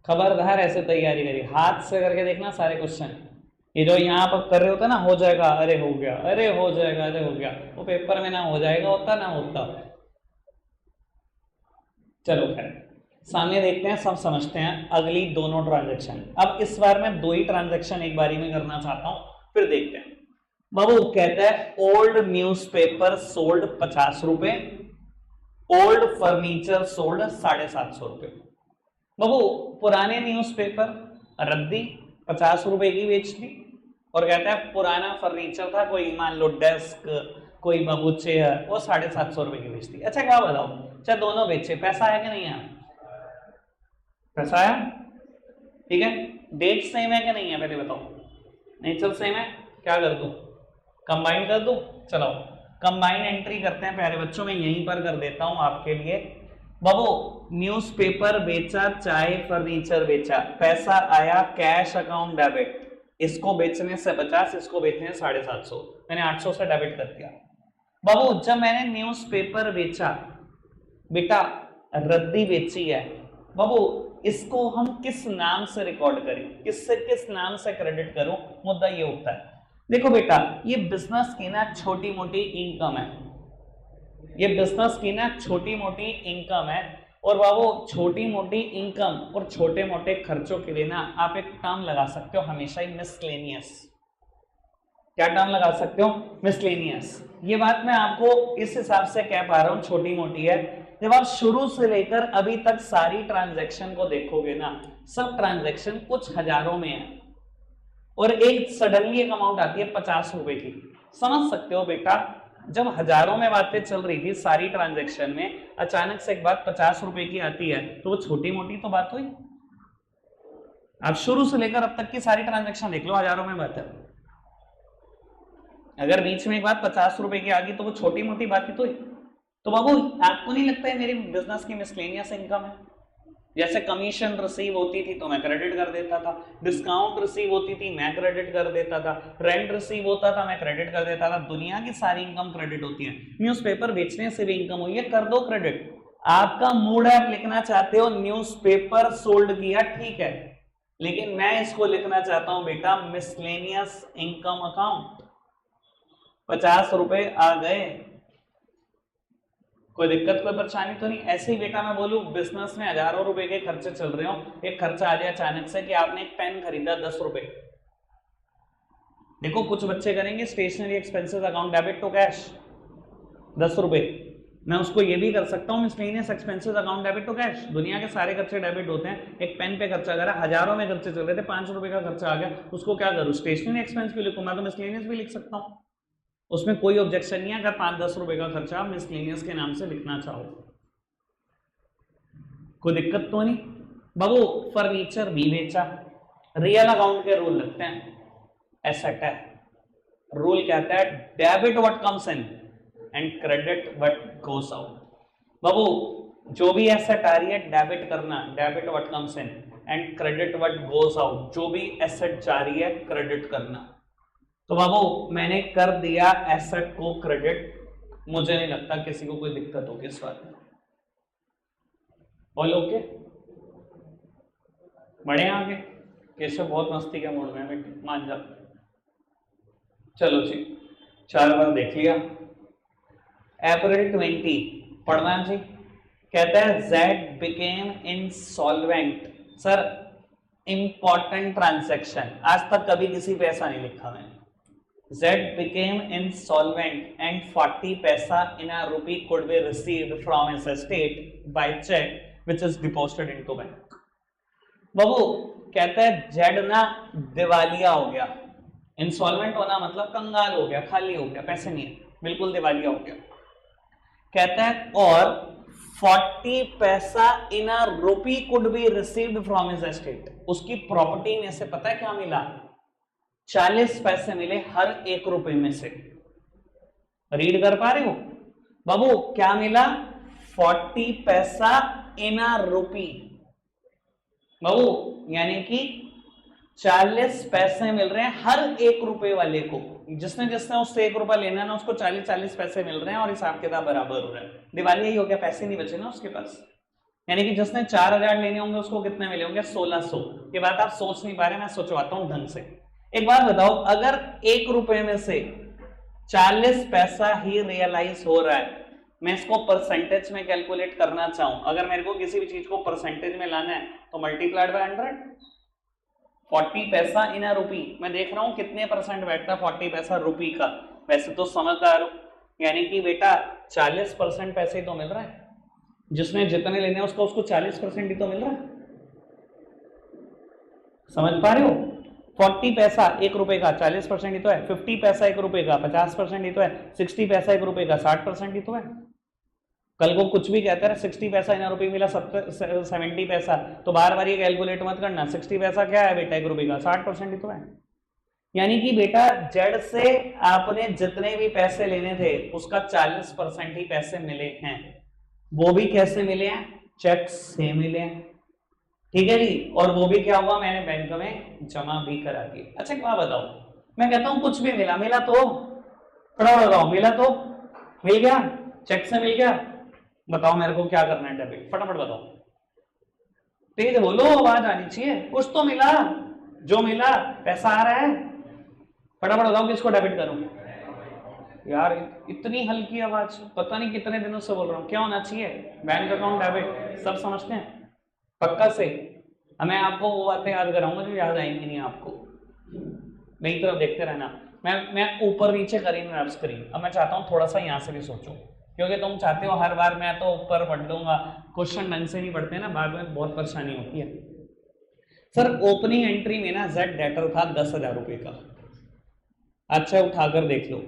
खबरदार ऐसे तैयारी करिए, हाथ से करके देखना सारे क्वेश्चन। ये जो यहाँ पर कर रहे होते ना, हो जाएगा, अरे हो गया, अरे हो जाएगा, अरे हो गया, वो पेपर में ना हो जाएगा होता ना होता। चलो खैर सामने देखते हैं, सब समझते हैं अगली दोनों ट्रांजैक्शन। अब इस बार मैं 2 ही ट्रांजैक्शन एक बारी में करना चाहता हूं, फिर देखते हैं। बाबू कहता है ओल्ड न्यूज़पेपर सोल्ड 50 रुपए, ओल्ड फर्नीचर सोल्ड 750 रुपए। बाबू पुराने न्यूज़पेपर रद्दी 50 रुपए की बेच दी, और कहता है पुराना फर्नीचर था, कोई मान लो डेस्क, कोई बाबू चेयर, वो 750 रुपए की बेचती। अच्छा क्या बताओ, चाहे दोनों बेचे, पैसा आया कि नहीं आया? पैसा आया, ठीक है। डेट सेम है कि नहीं है पहले बताओ? नेचर सेम है, क्या कर दूं, कंबाइन कर दूं? चलो कंबाइन एंट्री करते हैं प्यारे बच्चों, मैं यहीं पर कर देता हूं आपके लिए। बाबू न्यूज़पेपर बेचा, चाय फर्नीचर बेचा, पैसा आया कैश अकाउंट डेबिट, इसको बेचने से 50, इसको बेचने से 750, मैंने 800 से डेबिट कर दिया। बाबू जब मैंने न्यूज़पेपर बेचा, बेटा रद्दी बेची है, बाबू इसको हम किस नाम से रिकॉर्ड करें, किससे किस नाम से क्रेडिट करूं, मुद्दा ये उठता है। देखो बेटा ये बिजनेस की ना छोटी मोटी इनकम है, ये बिजनेस की ना छोटी मोटी इनकम है। और बाबू छोटी मोटी इनकम और छोटे मोटे खर्चों के लिए ना आप एक टर्म लगा सकते हो हमेशा ही, मिसलेनियस। क्या टर्म लगा सकते हो? मिसलेनियस। ये बात मैं आपको इस हिसाब से कह पा रहा हूं छोटी मोटी है, जब आप शुरू से लेकर अभी तक सारी ट्रांजैक्शन को देखोगे ना, सब ट्रांजैक्शन कुछ हजारों में है और एक सडनली एक अमाउंट आती है 50 रुपए की। समझ सकते हो बेटा, जब हजारों में बातें चल रही थी सारी ट्रांजैक्शन में, अचानक से एक बात 50 रुपए की आती है, तो वो छोटी मोटी तो बात हुई। आप शुरू से लेकर अब तक की सारी ट्रांजैक्शन देख लो, हजारों में बात है। अगर बीच में एक बात 50 रुपए की आ गई तो वो छोटी मोटी बात ही तो हुई। तो बाबू आपको नहीं लगता है मेरी बिजनेस की मिसलेनियस इनकम है? जैसे कमीशन रिसीव होती थी तो मैं क्रेडिट कर देता था, डिस्काउंट रिसीव होती थी मैं क्रेडिट कर देता था, रेंट रिसीव होता था मैं क्रेडिट कर देता था, दुनिया की सारी इनकम क्रेडिट होती है। न्यूज़पेपर बेचने से भी इनकम हुई है, कर दो क्रेडिट। आपका मूड है, आप लिखना चाहते हो न्यूज़पेपर सोल्ड किया, ठीक है, लेकिन मैं इसको लिखना चाहता हूं बेटा मिसलेनियस इनकम अकाउंट। 50 रुपए आ गए, कोई दिक्कत कोई परेशानी तो नहीं। ऐसे ही बेटा मैं बोलूं बिजनेस में हजारों रुपए के खर्चे चल रहे हो, एक खर्चा आ जाए अचानक से कि आपने एक पेन खरीदा 10 रुपए। देखो कुछ बच्चे करेंगे stationery expenses account debit to cash 10 रुपए, मैं उसको ये भी कर सकता हूँ miscellaneous expenses account debit to cash. दुनिया के सारे खर्चे डेबिट होते हैं, एक पेन पे खर्चा करा, हजारों में खर्चे चल रहे थे, 5 रुपए का खर्चा आ गया, उसको क्या करूँ, स्टेशनरी एक्सपेंस भी लिखूँ, मैं तो मिसलेनियस भी लिख सकता हूँ, उसमें कोई ऑब्जेक्शन नहीं है अगर 5-10 रुपए का खर्चा आप मिसलेनियस के नाम से लिखना चाहो, कोई दिक्कत तो नहीं। बाबू फर्नीचर भी बेचा, रियल अकाउंट के रूल लगते हैं, एसेट है, रूल कहता है debit what comes in and credit what goes out. बाबू जो भी एसेट आ रही है डेबिट करना, debit what comes in and credit what goes out, जो भी एसेट जा रही है क्रेडिट करना। तो बाबू मैंने कर दिया एसेट को क्रेडिट, मुझे नहीं लगता किसी को कोई दिक्कत होगी इस बात में, बोल ओके, बढ़े आगे। केशव बहुत मस्ती के मूड में बेटे, मान जा, चलो जी 4 बार देख लिया। अप्रैल 20 पढ़ना जी, कहता है Z became insolvent. Sir important transaction, आज तक कभी किसी पे ऐसा नहीं लिखा मैंने। Z became insolvent and 40 paisa in a rupee could be received from his estate by check which is deposited into bank। बाबू कहता है Z ना दिवालिया हो गया, इंसॉल्वेंट होना मतलब कंगाल हो गया, खाली हो गया, पैसे नहीं है, बिल्कुल दिवालिया हो गया। कहता है और 40 पैसा in a rupee could be received from his estate, उसकी प्रॉपर्टी में से पता है क्या मिला, 40 पैसे मिले हर 1 रुपए में से। रीड कर पा रहे हो बाबू, क्या मिला, 40 पैसा इन अ रुपी, बाबू यानी कि 40 पैसे मिल रहे हैं हर 1 रुपए वाले को, जिसने जिसने उससे 1 रुपया लेना ना उसको 40-40 पैसे मिल रहे हैं और हिसाब किताब बराबर हो रहा है। दिवाली ही हो गया, पैसे नहीं बचे ना उसके पास, यानी कि जिसने 4000 लेने होंगे उसको कितने मिले होंगे, 1600। ये बात आप सोच नहीं पा रहे, मैं सोचवाता हूं ढंग से। एक बात बताओ, अगर 1 रुपए में से 40 पैसा ही रियलाइज हो रहा है, मैं इसको परसेंटेज में कैलकुलेट करना चाहूं, अगर मेरे को किसी भी चीज को परसेंटेज में लाना है तो मल्टीप्लाइड बाय 100। 40 पैसा इन अ रुपी, मैं देख रहा हूं कितने परसेंट बैठता है 40 पैसा रुपी का, वैसे तो समझदार हो, यानी कि बेटा 40% पैसे ही तो मिल रहा है, जिसने जितने लेने उसको 40% ही तो मिल रहा है, समझ पा रहे हो। 40 पैसा 1 रुपए का 40% ही तो है, 50 पैसा 1 रुपए का 50% ही तो है, 60 पैसा 1 रुपए का 60% ही तो है। कल को कुछ भी कहते हैं 60 पैसा इन रुपए मिला 70 पैसा, तो बार बार ये कैलकुलेट मत करना, 60 पैसा क्या है बेटा 1 रुपए का 60% ही तो है। यानी कि बेटा जेड से आपने जितने भी पैसे लेने थे उसका 40% ही पैसे मिले हैं, वो भी कैसे मिले हैं, चेक से मिले हैं, ठीक है जी। और वो भी क्या हुआ, मैंने बैंक में जमा भी करा दिए। अच्छा क्या बताओ, मैं कहता हूं कुछ भी मिला, मिला तो खड़ा लगाओ, मिला तो मिल गया, चेक से मिल गया, बताओ मेरे को क्या करना है, डेबिट फटाफट बताओ, तेज बोलो, आवाज आनी चाहिए, कुछ तो मिला, जो मिला पैसा आ रहा है, फटाफट बताओ किसको डेबिट करूं। यार इतनी हल्की आवाज, पता नहीं कितने दिनों से बोल रहा हूं, क्या होना चाहिए, बैंक अकाउंट डेबिट, सब समझते हैं पक्का से। मैं आपको वो बातें याद कराऊंगा जो याद आएंगी नहीं आपको, मेरी तरफ देखते रहना। मैं ऊपर नीचे करी ना स्क्रीन, अब मैं चाहता हूँ थोड़ा सा यहाँ से भी सोचो, क्योंकि तुम चाहते हो हर बार मैं तो ऊपर पढ़ लूंगा, क्वेश्चन ढंग से नहीं पढ़ते ना, बाद में बहुत परेशानी होती है। सर ओपनिंग एंट्री में ना जेड डेटर था 10,000 रुपए का, अच्छा उठाकर देख लो,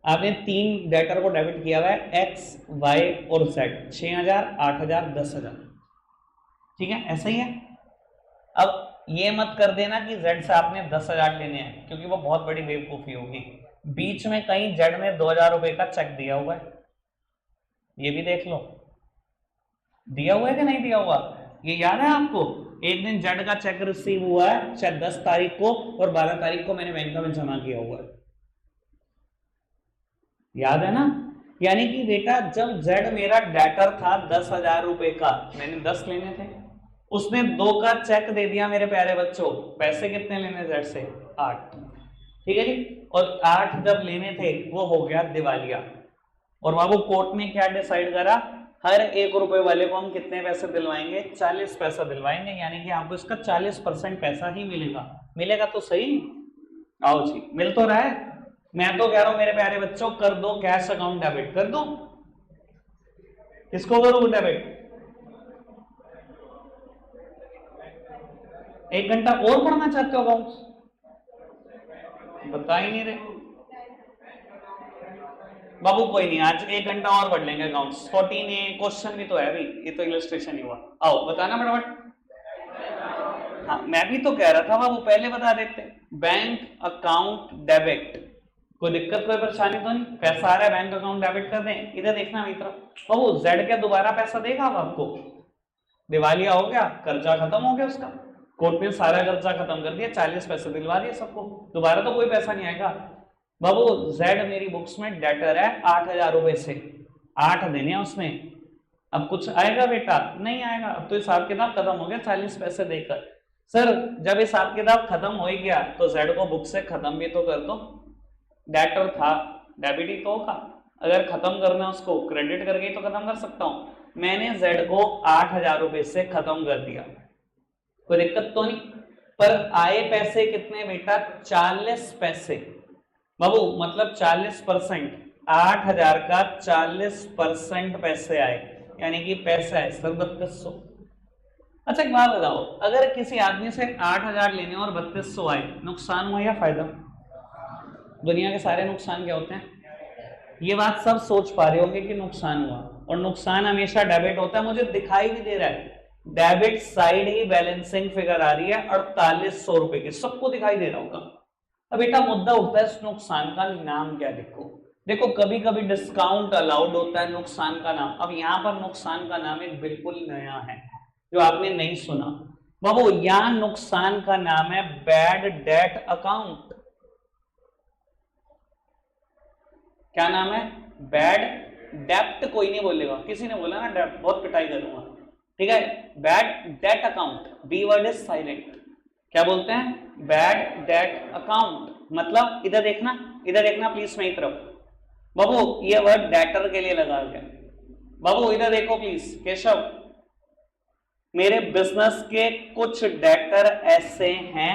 आपने 3 डेटर को डेबिट किया हुआ है, एक्स वाई और जेड, 6,000 8,000 10,000, ठीक है ऐसा ही है। अब ये मत कर देना कि जेड से आपने 10,000 लेने हैं, क्योंकि वो बहुत बड़ी बेवकूफी होगी। बीच में कहीं जेड ने 2,000 रुपए का चेक दिया हुआ है, ये भी देख लो, दिया हुआ है कि नहीं दिया हुआ, ये याद है आपको। एक दिन जेड का चेक रिसीव हुआ है, शायद 10 तारीख को, और 12 तारीख को मैंने बैंक में जमा किया हुआ है, याद है ना। यानी कि बेटा जब जेड मेरा डेटर था 10,000 रुपए का, मैंने 10 लेने थे, उसने 2 का चेक दे दिया मेरे प्यारे बच्चों, पैसे कितने लेने जेड से 8, ठीक है जी। और 8 जब लेने थे वो हो गया दिवालिया, और बाबू कोर्ट ने क्या डिसाइड करा, हर 1 रुपए वाले को हम कितने पैसे दिलवाएंगे, 40 पैसा दिलवाएंगे, यानी कि आपको इसका 40% पैसा ही मिलेगा। मिलेगा तो सही, आओ जी मिल तो रहा है। मैं तो कह रहा हूं मेरे प्यारे बच्चों, कर दो कैश अकाउंट डेबिट, कर दो, किसको करूं डेबिट, 1 घंटा और पढ़ना चाहते हो अकाउंट्स, बता ही नहीं रहे बाबू, कोई नहीं आज 1 घंटा और पढ़ लेंगे अकाउंट्स, 14A क्वेश्चन भी तो है अभी, ये तो इलस्ट्रेशन ही हुआ, आओ बताना फटाफट। हाँ मैं भी तो कह रहा था बाबू पहले बता देते, बैंक अकाउंट डेबिट, कोई दिक्कत कोई परेशानी तो नहीं, पैसा आ रहा है बैंक अकाउंट डेबिट कर दें। इधर देखना मित्र बाबू, जेड क्या दोबारा पैसा देगा अब आपको, दिवालिया हो गया, कर्जा खत्म हो गया उसका, कोर्ट ने सारा कर्जा खत्म कर दिया, 40 पैसे दिलवा दिए सबको, दोबारा तो कोई पैसा नहीं आएगा। बाबू जेड मेरी बुक्स में डेटर है 8,000 रुपए से, 8 देने हैं उसने, अब कुछ आएगा बेटा, नहीं आएगा, अब तो हिसाब किताब खत्म हो गया 40 पैसे देकर। सर जब हिसाब किताब खत्म हो ही गया तो जेड को बुक से खत्म भी तो कर दो, डेटर था डेबिट ही तो होगा, अगर खत्म करना है उसको क्रेडिट करके तो खत्म कर सकता हूं। मैंने जेड को 8,000 रुपए से खत्म कर दिया, कोई दिक्कत तो नहीं, पर आए पैसे कितने बेटा, 40 पैसे बाबू, मतलब 40%, 8,000 का 40% पैसे आए, यानी कि पैसा है सर 3200। अच्छा एक बात बताओ, अगर किसी आदमी से 8,000 लेने और 3200 आए, नुकसान हुआ या फायदा, दुनिया के सारे नुकसान क्या होते हैं, ये बात सब सोच पा रहे होंगे कि नुकसान हुआ, और नुकसान हमेशा डेबिट होता है, मुझे दिखाई भी दे रहा है डेबिट साइड ही बैलेंसिंग फिगर आ रही है 4800 रुपए की, सबको दिखाई दे रहा होगा। अब बेटा मुद्दा उठता है इस नुकसान का नाम क्या लिखो, देखो कभी कभी डिस्काउंट अलाउड होता है नुकसान का नाम, अब यहां पर नुकसान का नाम एक बिल्कुल नया है जो आपने नहीं सुना बाबू, यहां नुकसान का नाम है बैड डेट अकाउंट, क्या नाम है, बैड डेप्ट, कोई नहीं बोलेगा, किसी ने बोला ना डेप्ट बहुत पिटाई करूंगा, ठीक है, bad debt account, B word is silent, क्या बोलते हैं, बैड डेट अकाउंट, मतलब इधर देखना प्लीज मेरी तरफ बाबू, ये वर्ड डेटर के लिए लगा गया, बाबू इधर देखो प्लीज केशव, मेरे बिजनेस के कुछ डेटर ऐसे हैं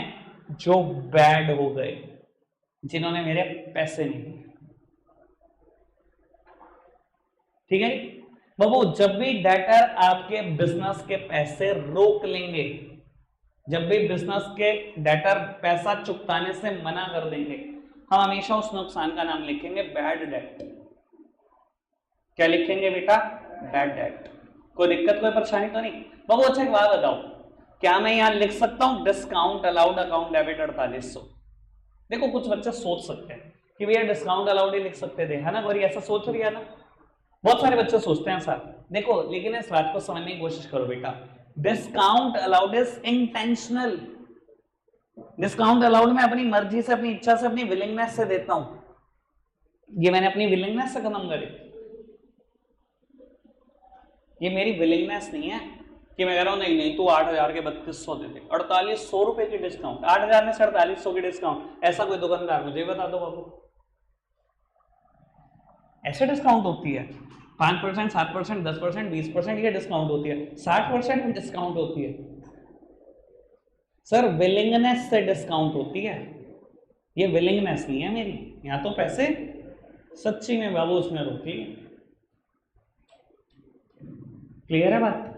जो बैड हो गए, जिन्होंने मेरे पैसे नहीं दिए, ठीक है बाबू, जब भी डेटर आपके बिजनेस के पैसे रोक लेंगे जब भी बिजनेस के डेटर पैसा चुकाने से मना कर देंगे, हम हमेशा उस नुकसान का नाम लिखेंगे बैड डेट। क्या लिखेंगे बेटा? Bad debt. कोई दिक्कत, कोई परेशानी तो नहीं? बाबू अच्छा एक बात बताओ, क्या मैं यहां लिख सकता हूं डिस्काउंट अलाउड अकाउंट डेबिट 4800? देखो कुछ बच्चे सोच सकते हैं कि भैया डिस्काउंट अलाउड ही लिख सकते थे, है ना? और ऐसा सोच रही है ना, बहुत सारे बच्चे सोचते हैं सर। देखो लेकिन इस बात को समझने की कोशिश करो बेटा, discount allowed is intentional. Discount allowed में अपनी मर्जी से, अपनी इच्छा से, अपनी विलिंगनेस से देता हूं। ये मैंने अपनी विलिंगनेस से खत्म करे, ये मेरी विलिंगनेस नहीं है कि मैं कह रहा हूं नहीं नहीं तू 8000 के 3200 दे दे। 4800 रुपए की डिस्काउंट, 8000 में से 4800 की डिस्काउंट, ऐसा कोई दुकानदार मुझे बता दो बाबू। ऐसे डिस्काउंट होती है 5%, 7%, 10%, 20%, ये डिस्काउंट होती है। 60% में डिस्काउंट होती है सर, विलिंगनेस से डिस्काउंट होती है, ये विलिंगनेस नहीं है मेरी। यहां तो पैसे सच्ची में बाबू उसमें रोकी। क्लियर है बात?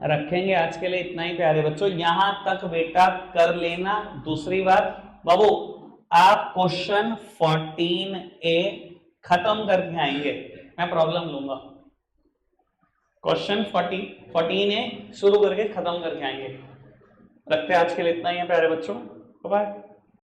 रखेंगे आज के लिए इतना ही प्यारे बच्चों, यहां तक बेटा कर लेना। दूसरी बात बाबू, आप क्वेश्चन 14A खत्म करके आएंगे, मैं प्रॉब्लम लूंगा। क्वेश्चन 14A शुरू करके खत्म करके आएंगे। रखते हैं आज के लिए इतना ही है प्यारे बच्चों, बाय।